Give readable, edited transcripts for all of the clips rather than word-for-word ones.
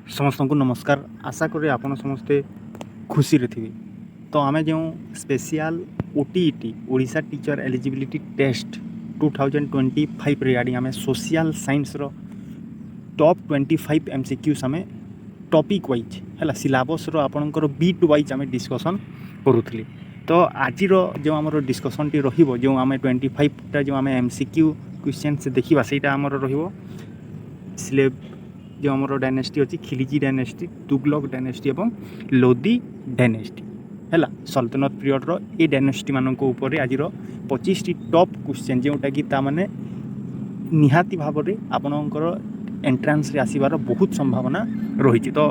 समस्त को नमस्कार। आशा करें आपण समस्ते खुशी थे। तो आम जो special OTET Odisha teacher eligibility test 2025 regarding आम सोशल साइंस रो टॉप 25 एमसीक्यूज आम टॉपिक वाइज है सिलेबस रो आपणकर बीट वाइज आम डिस्कसन करूली। तो आज जो आम डिस्कसन टी रो आम 25टा जो आम एमसीक्यू क्वेश्चन से देखा से आमर स्लेब जो आमर डायनेस्टी अच्छी खिलजी डायनेस्टी, तुगलक डायनेस्टी और लोदी डायनेस्टी है सल्तनत पीरियड ये डायनेस्टी मानक उपर आज 25 टॉप क्वेश्चन जोटा कि ताने निहाती भाव में आपणकर एंट्रांस रे आसीबार बहुत संभावना रही। तो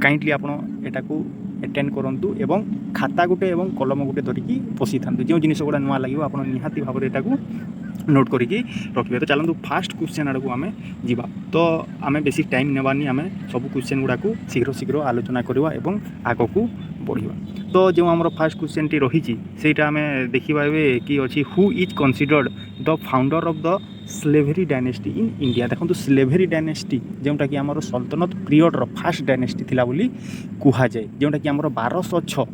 काइंडली आपण एटा को अटेंड करंतु एवं खाता गुटे एवं कलम गुटे धरिकी बसी था जो जिन गुड़ा नुआ लगे आप निहाती भाव में एटा नोट करके रखिए। तो चलते फास्ट क्वेश्चन आड़ को आम जा। तो आम बेसी टाइम नेबानी आम सब क्वेश्चन गुड़ा को शीघ्र शीघ्र आलोचना करवा एवं आग को बढ़िया। तो जो आम फास्ट क्वेश्चन टी रही सेटा आम देखा कि अच्छी who is considered the founder of the slavery dynasty in India. देखो स्लेभरी डायनेस्टी जोटा कि आम सल्तनत पीरियड फास्ट डायनेस्टी थिला बोली कुहा जाए जोटा कि आम 1206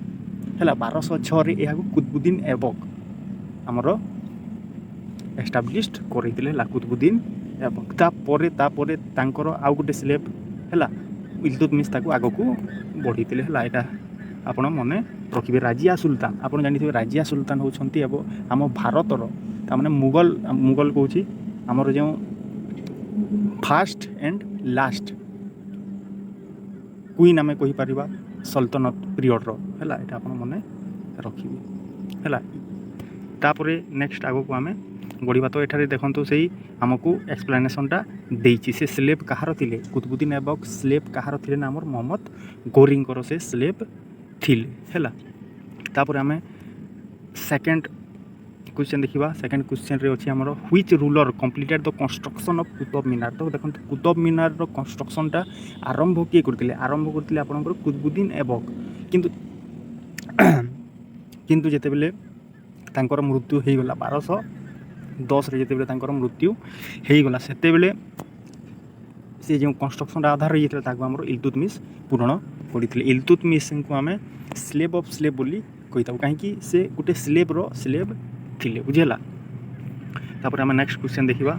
है 1206 यह कुतुबुद्दीन ऐबक आमर एस्टाब्लिश्ड करते कुतुबुद्दीन ऐबक। तापर आउ गोटे स्लेब है इल्तुतमिश ताको आग को बढ़ी है यहाँ आपण मन रखिए। राजिया सुल्तान आप जानते राजिया सुल्तान होती आम भारतर ताने मुगल कौच आमर जो फास्ट एंड लास्ट क्वीन आम कहीपर सल्तनत पीरियड है यहाँ आप मन रखिए है। तापर नेक्स्ट आग को आम बढ़िया। तो ये देखो से आमको एक्सप्लेनेशनटा देती से स्लेब कहार थिले कुतुबुद्दीन ऐबक स्लेब कहार थिले ना आमर मोहम्मद गोरींकर से स्लेब थिले है। तापर आम सेकेंड क्वेश्चन देखा। सेकेंड क्वेश्चन रे अच्छी आमर which ruler completed the construction of Qutub Minar. तो देखो कुतुब मीनार कंस्ट्रक्शनटा आरंभ किए करते आरंभ करते आपंकर कुतुबुद्दीन ऐबक किंतु किंतु जेतेबेले तांकर मृत्यु हो गला 1210 रे जेतेबेले तांकर मृत्यु हो गला सेतेबेले से जो कंस्ट्रक्शन आधार रही था आमर इल्तुतमिश पूर्ण करते। इल्तुतमिश को आम स्लेब ऑफ स्लेब बोली कही था कहीं से गोटे स्लेब रो स्लेब थिले बुझेला। तापर आम नेक्स्ट क्वेश्चन देखा।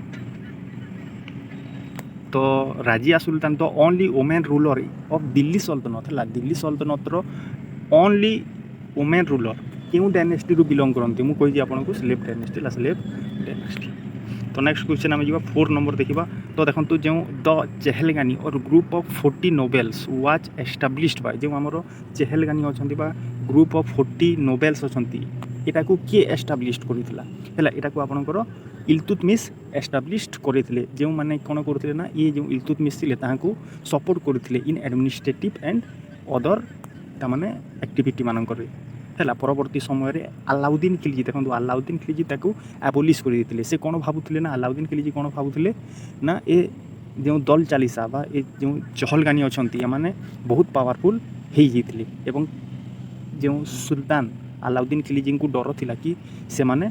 तो राजिया सुल्तान तो only women ruler of Delhi सल्तनत है दिल्ली सल्तनत रो ओनली वोमेन रूलर क्यों डायनेस्टी रू बिलोंग करते मुझे आपको स्लेब डायनेस्टी स्लेब डायनेस्टी। तो नेक्स्ट क्वेश्चन आम जा 4 नंबर देखा। तो देखो जो the Chahalgani or group of 40 nobles was established by जो आमर चेहलगानी अच्छा ग्रुप ऑफ 40 नोबेल्स अच्छा यहाँ को किए एस्टाब्लिश्ड करता है यहाँ को आपंकर इल्तुतमिश एस्टाब्लिश्ड करते जो मैंने कौन करते ना ये जो इल्तुतमिश थे सपोर्ट करते इन एडमिनिस्ट्रेटिव एंड अदर ताने एक्टिविटी मानकर है। परवर्ती समय अलाउद्दीन खिलजी देखो अलाउद्दीन खिलजी एबोलिश करते से कौन भावुले ना अलाउद्दीन खिलजी कौन भावुले ना ये जो दल चालीसा बा ये जो चहलगानी अच्छा मैंने बहुत पावरफुल होते एवं जो सुल्तान अलाउद्दीन खिलजी को डर थिला कि से माने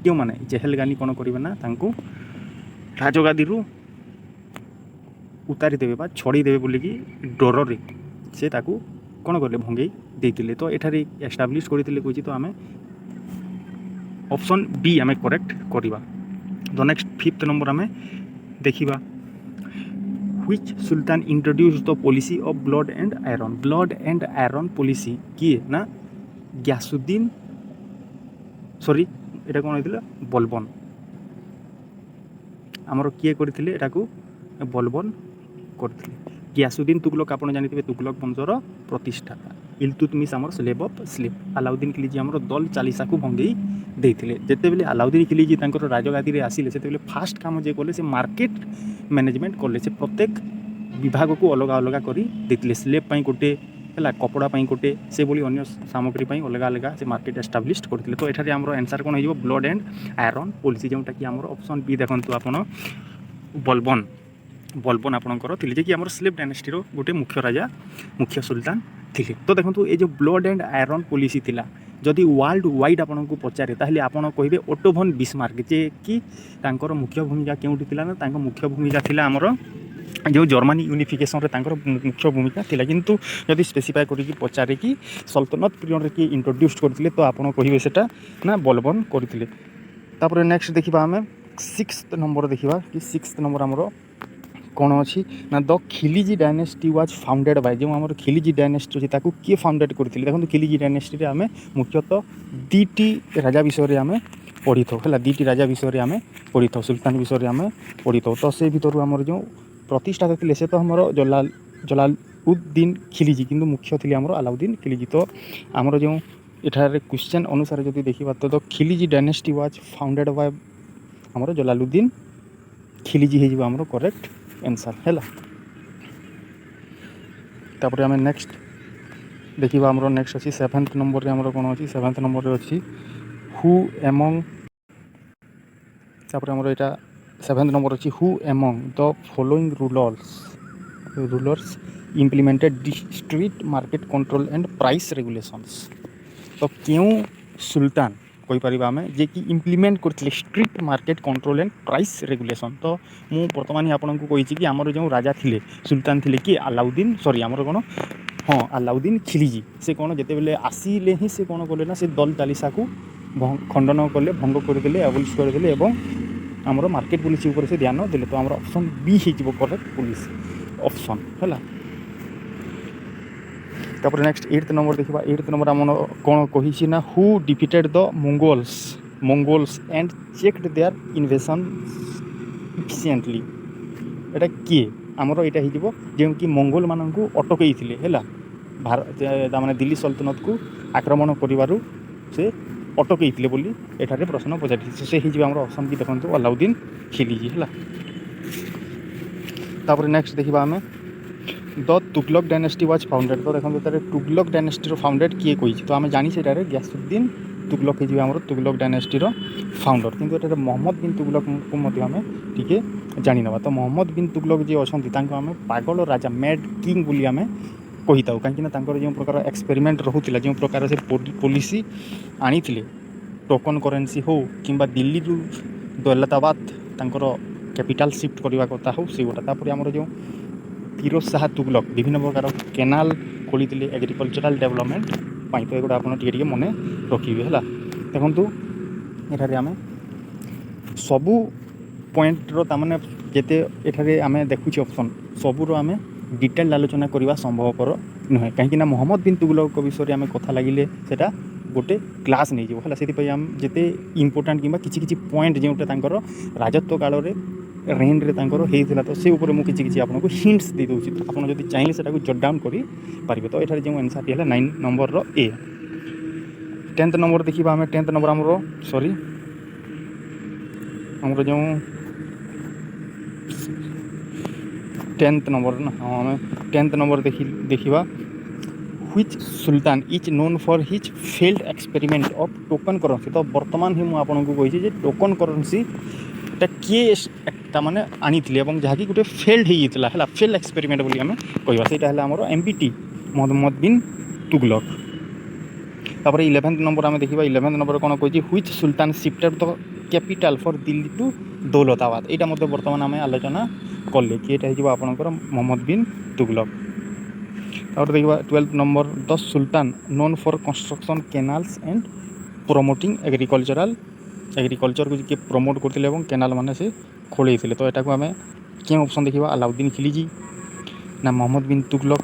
क्यों माने चहलगानी कौन करेंगे ना राजगादी उतारी देवे बा छड़ी देवे बोलिकी डर रे से ताकू कौन कले भंगई देते। तो ये एस्टाब्लिश करते कही। तो आम ऑप्शन बी आम करेक्ट करवा। तो नेक्स्ट 5th नंबर आम देखा which Sultan introduce the policy of blood and iron policy किए ना ग्यासुद्दीन सॉरी यहाँ कौन होता बलबन आमर किए करते यहाँ को बलबन करते। ग्यासुद्दीन तुगलक आप जानते तुगलक वंशर प्रतिष्ठाता। इल्तुतमिश आमर slab of slab. Alauddin Khilji आमर दल चालीसा को भंगई देते जितेबले अलाउद्दीन खिलजी राजगादी में आसिले से फास्ट काम जे कले से मार्केट मैनेजमेंट कले से प्रत्येक विभाग को अलग अलग कर देते स्लेब गोटे है कपड़ा गोटे से बोली अन्य सामग्री अलग अलग से मार्केट एस्टाब्लिश्ड करते। तो ये आमर आंसर कौन हो ब्लड एंड आयरन पॉलिसी जोटा कि आमर ऑप्शन बी देखो आप बलबन आपणकर थे कि आमर स्लेब डायनेस्टी गोटे मुख्य राजा मुख्य सुल्तान थे। तो देखो ये जो ब्लड एंड आयरन पॉलिसी थिला जदि वर्ल्ड वाइड आपन को पचारे ताहले आपन कहिबे ओटो von बिस्मार्क जे कि तांकर मुख्य भूमिका केउठी थिला ना तांकर मुख्य भूमिका थिला आमर जो जर्मानी यूनिफिकेशन रे तांकर मुख्य भूमिका थिला किंतु यदि स्पेसिफाई करिकी पचारे कि सल्तनत पीरियड रे कि इंट्रोड्यूस करथिले तो आपण कहिबे सेटा ना बलबन करथिले। तापर नेक्स्ट देखिबा हमें 6th नंबर देखिबा कि 6th नंबर हमरो कौन अच्छी ना the Khilji dynasty was founded by जो आम खिलिजी डायनेस्टी अच्छी ताकू किए फाउंडेड करते देखो खिलिजी डायनेस्टी आम मुख्यतः दीटी राजा विषय आम पढ़ी था है दीटी राजा विषय आम पढ़ी था सुल्तान विषय आम पढ़ी था तो से भर आम जो प्रतिष्ठाता थे से तो हमर जलालुद्दीन खिलिजी किंतु मुख्य थी आम अलाउद्दीन खिलिजी तो आमर जो एठारे क्वेश्चन अनुसार जब देखा तो the Khilji dynasty was founded by आमर जलालुद्दीन खिलिजी हो आमर करेक्ट आंसर है। तापर आम नेक्स्ट देखा आमर नेक्स्ट अच्छी 7th नंबर रे आमर कौन अच्छी 7th नंबर रे अच्छी हु एमंग तापर आमर एटा 7th नंबर अच्छी who among the following rulers implemented district market control and price regulations तो क्यों सुल्तान कही पार आम जे कि इम्प्लीमेंट करते strict market control and price regulation तो मुझे बर्तमान आपन को कही कि आमर जो राजा थे सुल्तान थे कि अलाउद्दीन सॉरी आमर कौन हाँ अलाउद्दीन खिलिजी से कौन जिते आसिले ही से कौन कले ना से दल चालीसा को खंडन कले भंग करदे एबोलिश करदे आमर मार्केट पॉलिसी उपर से ध्यान देले तो आमर ऑप्शन बी हो करेक्ट पुलिस ऑप्शन है। तापर नेक्स्ट 8th नंबर देखा 8th नंबर आम कौन कही ना who defeated the Mongols and checked their invasion efficiently एटा किए आमर यहाँ हो जो कि मंगोल मान अटकई है भारत माने दिल्ली सल्तनत को आक्रमण कर से अटकई बोली एठारे प्रश्न पचारि से हो ऑप्शन की देखो अलाउद्दीन खिलिजी है। तापर नेक्स्ट देखा आम the Tughlaq dynasty was founded तो देखो तुगलक डायनेस्टी फाउंडेड किए कही तो आम जानी से गयासुद्दीन तुगलक हो आम तुगलक डायनेस्टी फाउंडर किंतु एटा मोहम्मद बिन तुगलक को आम टी जानी ना तो मोहम्मद बिन तुगलक जी अच्छा आम पागल राजा मैड किंग बोली आम कही था कहीं जो प्रकार एक्सपेरिमेंट रोला जो प्रकार से पॉलिसी आनी टोकन करेन्सी हो कि दिल्ली दौलताबाद कैपिटल शिफ्ट करने कथा हो से गोटा आमर जो फिरोज शाह तुगलक विभिन्न प्रकार केनाल खोली एग्रिकल्चरल डेवलपमेंट तो एगुड़ा आप मन रखिए है देखु ये आम सबू पॉइंटर तमाने जिते एठारे आम देखुचे ऑप्शन सबूर आम डिटेल आलोचना करवा संभवपर नुहे कहीं मोहम्मद बिन तुगलक विषय आम कथा लगिले सेटा गोटे क्लास नहीं है से आम जिते इम्पोर्टाट कि किसी पॉइंट जोटा राजत्व काल में रेन रे होता तो से उपर मुझे किसी आपको हिंट्स दे दूसरी तो आप जब चाहिए से जट डाउन करेंगे तो ये जो आंसर है 9 नंबर ए। 10th नंबर देखा आम 10th नंबर आमर सॉरी आमर जो 10th नंबर ना हाँ आम 10th नंबर देखा which Sultan is known for his failed experiment of token currency तो बर्तमान ही मुझे आपको कही टोकन करेंसी माने आनी जहाँकि गोटे फेल्ड होता है फेल्ड एक्सपेरिमेंट बोली आम कह आमर एमपीटी मोहम्मद बिन तुगलक। तापर 11th नंबर आम देखा 11th नंबर कौन कही which sultan shifted the capital for Delhi to Daulatabad यहाँ मतलब बर्तमान आम आलोचना कले कि यहाँ आपंकर मोहम्मद बिन तुगलक। और देखा 12th number the sultan known for construction canals and promoting agriculture को किए प्रमोट करते केनाल मान से खोल तो यहाँ आम क्या ऑप्शन देखा अलाउद्दीन खिलिजी ना मोहम्मद बिन तुगलक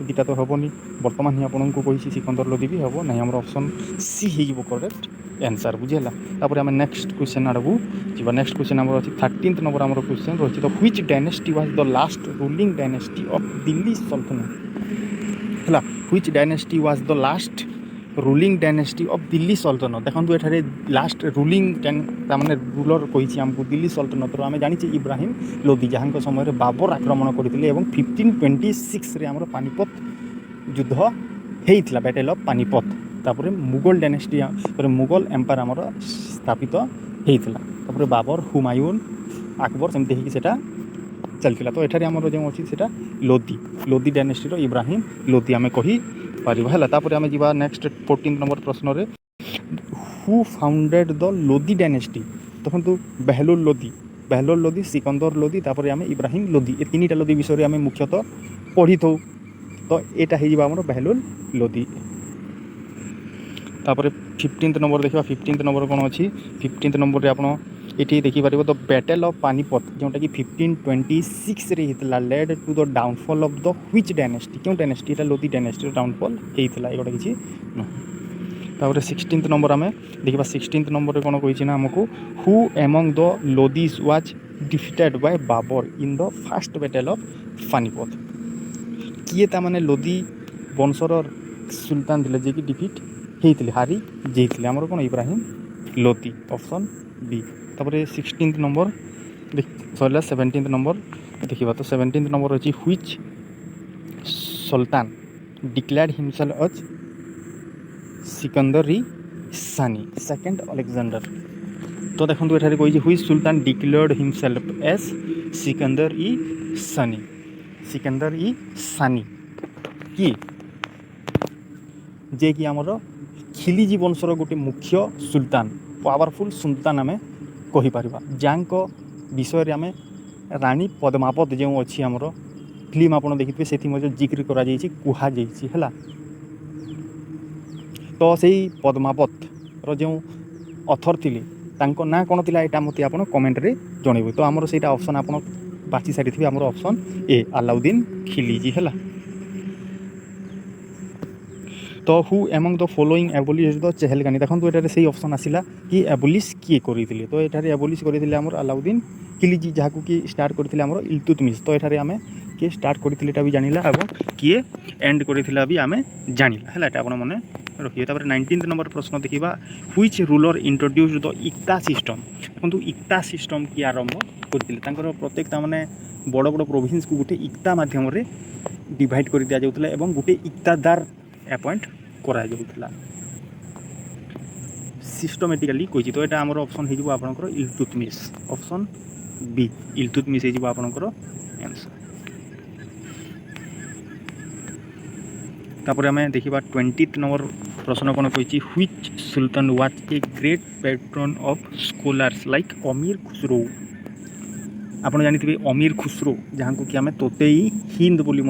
दुटा तो हेनी बर्तमान ही आपको कही सिकंदर लोदी भी हम ना आम ऑप्शन सी हो करेक्ट आंसर बुझेगा। तापर आम नेक्स्ट क्वेश्चन आड़ू जी नेक्स्ट क्वेश्चन आम अच्छी 13th नंबर आम क्वेश्चन रही तो which dynasty was the last ruling dynasty of Delhi सल्तनत है which dynasty was the last ruling dynasty of Delhi सल्तनत देखो ये लास्ट रूलिंग माने रूलर कही आमको दिल्ली सल्तनत आम जानी इब्राहिम लोदी जहाँ समय बाबर आक्रमण करते 1526 रे आमर पानीपत युद्ध होता बैटल ऑफ पानीपत तापर मुगल डायनेस्टी मुगल एम्पायर आमर स्थापित होता बाबर हुमायून अकबर सेमती होता चलता तो ये आमर जो अच्छी से लोदी डायनेस्टी इब्राहिम लोदी आम कही पारिबा तापर आम जा नेक्स्ट 14th नंबर प्रश्न रे who founded the Lodi dynasty देखो बेहलुल लोदी बेहलोल लोदी, सिकंदर लोदी, तापर आम इब्राहिम लोदी, ये तीन लोदी विषय आम मुख्यतः पढ़ी था। तो यहाँ हो बेहलोल लोदी। तापर 15th नंबर देखा। 15th नंबर कौन अच्छी? 15th नंबर आप ये देखिपर द बैटल ऑफ पानीपत जोटा कि 1526 रे होता led to the downfall of the which dynasty? क्यों डायनेस्टी? लोदी डायनेस्टी डाउनफॉल होता है, ये किसी तापर 16th नंबर आम देखा। 16th नंबर कौन कही ना आमको who among the Lodis was defeated by Babur in the first battle of Panipat? किए ताने लोदी वंशर सुल्तान थे जे कि डिफिट होते हारी जाइए आमर कौन? Ibrahim Lodi, option B. तापर 16th नंबर सरला। 17th नंबर देखा। तो 17th नंबर अच्छी which sultan declared himself as Sikandar e Sani second Alexander? तो देखो ये कही which sultan declared himself as Sikandar e Sani? Sikandar e सानी कि जे कि आमर खिलिजी वंशर गोटे मुख्य सुल्तान, पावरफुल सुल्तान आम कहीपर, जहाँ विषय आम रानी पद्मावत जो अच्छी आमर फिल्म आप देखिए से जिक्र करा। तो से पद्मावत जो अथर थे ना कौन थी यहाँ मत आप कमेंट रे जनइबे। तो आमर से ऑप्शन आप बाची सारी थे, आमर ऑप्शन ए अलाउद्दीन खिलजी है। तो who among the following abolish the Chahalgani? देखो ये से ऑप्शन आसला कि एबोलिश किए करते? तो ये एबोलिश करते आमर अलाउद्दीन खिलजी, जहाँ कि स्टार्ट करते आमर इल्तुतमिश। तो ये आम किए स्टार्ट करते भी जानिला और किए एंड करथिला भी आम जानिला है। आप मन रखिए। 19th नंबर प्रश्न देखा। Which ruler introduce the iqta system? देखो इक्ता सिस्टम किए आरंभ करते? प्रत्येक ताने बड़ बड़ प्रोविंस को गोटे इक्ता मध्यम डिवाइड कर दि जाउथला एवं गोटे इक्तादार अपॉइंट करा जाउथला सिस्टमेटिकली कही। तो यहाँ आमर ऑप्शन हो आपनकर इल्तुतमिश, ऑप्शन बी इल्तुतमिश हो आपनकर आंसर। तापर आम देखा 20th नंबर प्रश्न कौन कही which Sultan was a great pattern of scholars like अमीर खुसरो? आप जानी अमीर खुसरो, जहाँ को कि आम तोतेई हिंद बोली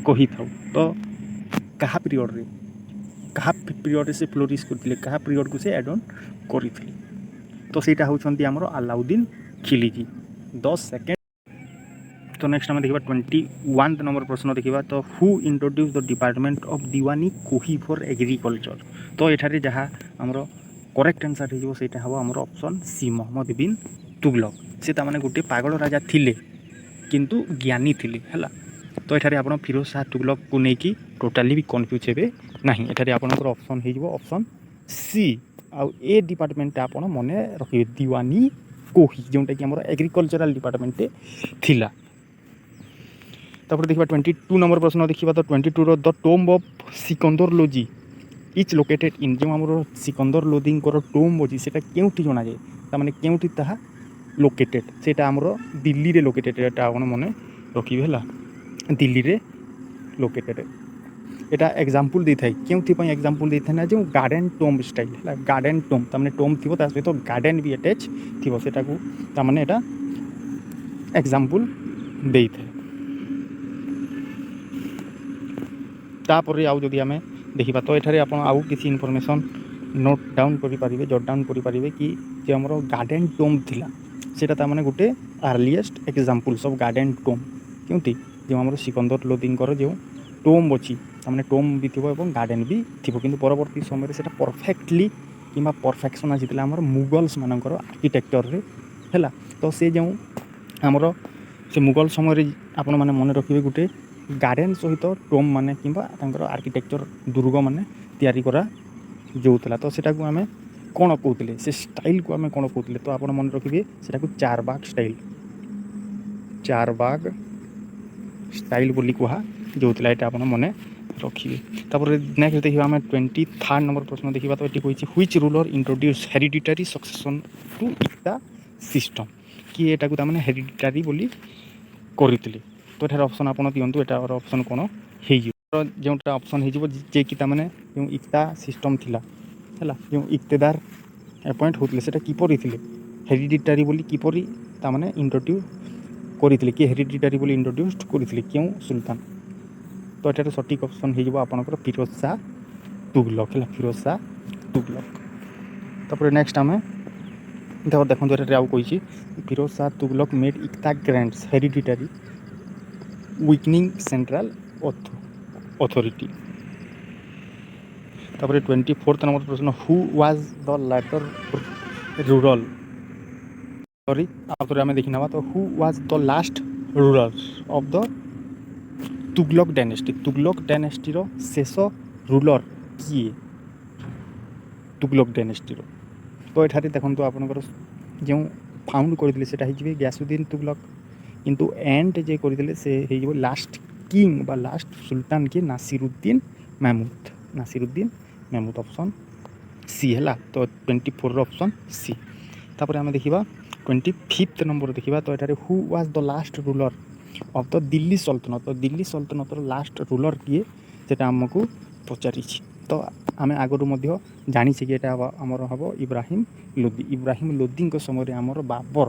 कही था। तो क्या पीरियड रे क्या पीरियड से फ्लोरिश करते, क्या पीरियड को से एड ऑन करते? तो सहीटा होती आमर अलाउद्दीन खिलजी 10 सेकेंड। तो नेक्स्ट आम देखा 21th नंबर प्रश्न देखा। तो who introduce the department of Diwani Kohi for agriculture? तो ये जहाँ आमर करेक्ट आंसर हो हम ऑप्शन सी मोहम्मद बिन तुगलक। से ताने गोटे पागल राजा थिले किंतु ज्ञानी थिले है। तो ये आप फिरोज शाह तुगलक को लेकिन टोटाली भी कन्फ्यूज हे ना। ये आपंकर ऑप्शन हो ऑप्शन सी आउ ए डिपार्टमेंट आप मन रखिए दीवानी कोही, जोटा कि आम एग्रीकल्चरल डिपार्टमेंट थिला। तापर देखा 22 नंबर प्रश्न देखा। तो 22 the tomb of Sikandar Lodi is located in? जो आम सिकंदर लोदी टोम्ब अच्छी से क्योंटी जना जाए, ताने क्योंटी ताहा लोकेटेड? से आमर दिल्ली रे लोकेटेड, ये आप मन रखिए है, दिल्ली रे लोकेटेड। यहाँ एग्जाम्पल दे थाए क्यों एग्जाम्पल दे था ना जो गार्डन टोम्ब स्टाइल है, गार्डन टोम्ब तमाने टोम्ब थी सहित गार्डन भी अटैच थी, सेटा को तमाने एटा एग्जाम्पल दे थाए। तापर आउ जदि आम देखा तो ये आप आउ किसी इनफॉरमेशन नोट डाउन करें, जट डाउन करें कि जो आम गार्डन टोम्ब थिला सेटा तामाने गोटे earliest examples of garden tomb क्योंकि जो आम सिकंदर लोदी जो टोम्ब अच्छी तामाने टोम्ब भी थी और गार्डन भी थी, कि परवर्ती समय से परफेक्टली कि परफेक्शन आसाला आम मुगल्स मानकर आर्किटेक्चर है। तो से जो आमर से मुगल समय आप मन रखिए गोटे गार्डन सहित टोम्ब माने कि आर्किटेक्चर दुर्ग माने तैयारी करा जाऊला। तो सेटा को आम कौन कहते से स्टाइल को आम कौन कहते? तो आप मन रखिए सेटा को चारबाग स्टाइल, चारबाग स्टाइल बोली कहा जाऊला, ये आप मन रखिए। तापर नेक्स्ट देखा आम 23rd नंबर प्रश्न देखा। तो ये कही which ruler introduce hereditary succession to iqta system? कि एटा को तामाने हेरिडिटरी बोली करते? तो ये ऑप्शन आप दिंतु, यहाँ ऑप्शन कौन हो जोटा ऑप्शन हो जे कि तामाने इक्ता सिस्टम थिला है, जो इक्तेदार अपॉइंट होते किपर थे ହେରିଡ଼ିଟାରୀ ବୋଲି କିପରି ତାମାନେ ଇଣ୍ଟ୍ରୋଡ୍ୟୁସ୍ କରିଥିଲେ, କିଏ ହେରିଡ଼ିଟାରୀ ବୋଲି ଇଣ୍ଟ୍ରୋଡ୍ୟୁସ୍ କରିଥିଲେ, କେଉଁ ସୁଲତାନ? ତ ଏଠାରେ ସଠିକ୍ ଅପସନ୍ ହେଇଯିବ ଆପଣଙ୍କର ଫିରୋଜ ଶାହ ତୁଗଲକ ହେଲା, ଫିରୋଜ ଶାହ ତୁଗଲକ। ତାପରେ ନେକ୍ସଟ ଆମେ ଦେଖନ୍ତୁ ଏଠାରେ ଆଉ କହିଛି Firoz Shah Tughlaq made iqta grants hereditary weakening central authority. ତାପରେ 24th ନମ୍ବର ପ୍ରଶ୍ନ, ହୁ ୱାଜ୍ ଦ ଲାଟର ରୁରଲ୍ ସରି ଆଉଥରେ ଆମେ ଦେଖି ନେବା। ତ who was the last ruler of the Tughlaq dynasty? Tughlaq ଡାଇନେଷ୍ଟିର ଶେଷ ରୁଲର୍ କିଏ ତୁଗଲକ ଡାଇନେଷ୍ଟିର? ତ ଏଠାରେ ଦେଖନ୍ତୁ ଆପଣଙ୍କର ଯେଉଁ ଫାଉଣ୍ଡ କରିଥିଲେ ସେଇଟା ହେଇଯିବେ ଗ୍ୟାସୁଦ୍ଦିନ ତୁଗଲକ, କିନ୍ତୁ ଏଣ୍ଡ ଯେ କରିଥିଲେ ସେ ହେଇଯିବ ଲାଷ୍ଟ କିଙ୍ଗ ବା ଲାଷ୍ଟ ସୁଲତାନ କିଏ? ନାସିରୁଦ୍ଦିନ ମେହମୁଦ। ନାସିରୁଦ୍ଦିନ ମେହମୁଦ ଅପସନ୍ ସି ହେଲା। ତ 24ର ଅପସନ୍ ସି। ତାପରେ ଆମେ ଦେଖିବା 25th ନମ୍ବର ଦେଖିବା। ତ ଏଠାରେ who was the last ruler of the Delhi Sultanate? ତ ଦିଲ୍ଲୀ ସଲ୍ତନତର ଲାଷ୍ଟ ରୁଲର୍ କିଏ ସେଇଟା ଆମକୁ ପଚାରିଛି। ତ ଆମେ ଆଗରୁ ମଧ୍ୟ ଜାଣିଛେ କି ଏଇଟା ଆମର ହେବ ଇବ୍ରାହିମ ଲୋଦି। ଇବ୍ରାହିମ ଲୋଦିଙ୍କ ସମୟରେ ଆମର ବାବର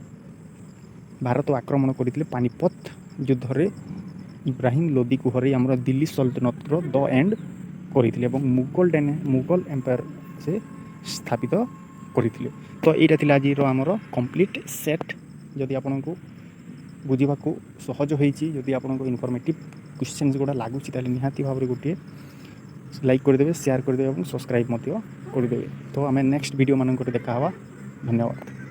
ଭାରତ ଆକ୍ରମଣ କରିଥିଲେ ପାନିପତ ଯୁଦ୍ଧରେ। ଇବ୍ରାହିମ ଲୋଦିକୁ ହରାଇ ଆମର ଦିଲ୍ଲୀ ସଲ୍ତନତର ଦ ଏଣ୍ଡ କରିଥିଲେ ଏବଂ ମୁଗଲ ଏମ୍ପାୟାର ସେ ସ୍ଥାପିତ କରିଥିଲେ। ତ ଏଇଟା ଥିଲା ଆଜିର ଆମର କମ୍ପ୍ଲିଟ୍ ସେଟ୍। ଯଦି ଆପଣଙ୍କୁ ବୁଝିବାକୁ ସହଜ ହୋଇଛି, ଯଦି ଆପଣଙ୍କୁ ଇନଫର୍ମେଟିଭ୍ କ୍ୱେଶ୍ଚନ୍ସ ଗୁଡ଼ା ଲାଗୁଛି, ତାହେଲେ ନିହାତି ଭାବରେ ଗୋଟିଏ ଲାଇକ୍ କରିଦେବେ, ସେୟାର କରିଦେବେ ଏବଂ ସବସ୍କ୍ରାଇବ୍ ମଧ୍ୟ କରିଦେବେ। ତ ଆମେ ନେକ୍ସଟ ଭିଡ଼ିଓ ମାନଙ୍କରେ ଦେଖା ହେବା। ଧନ୍ୟବାଦ।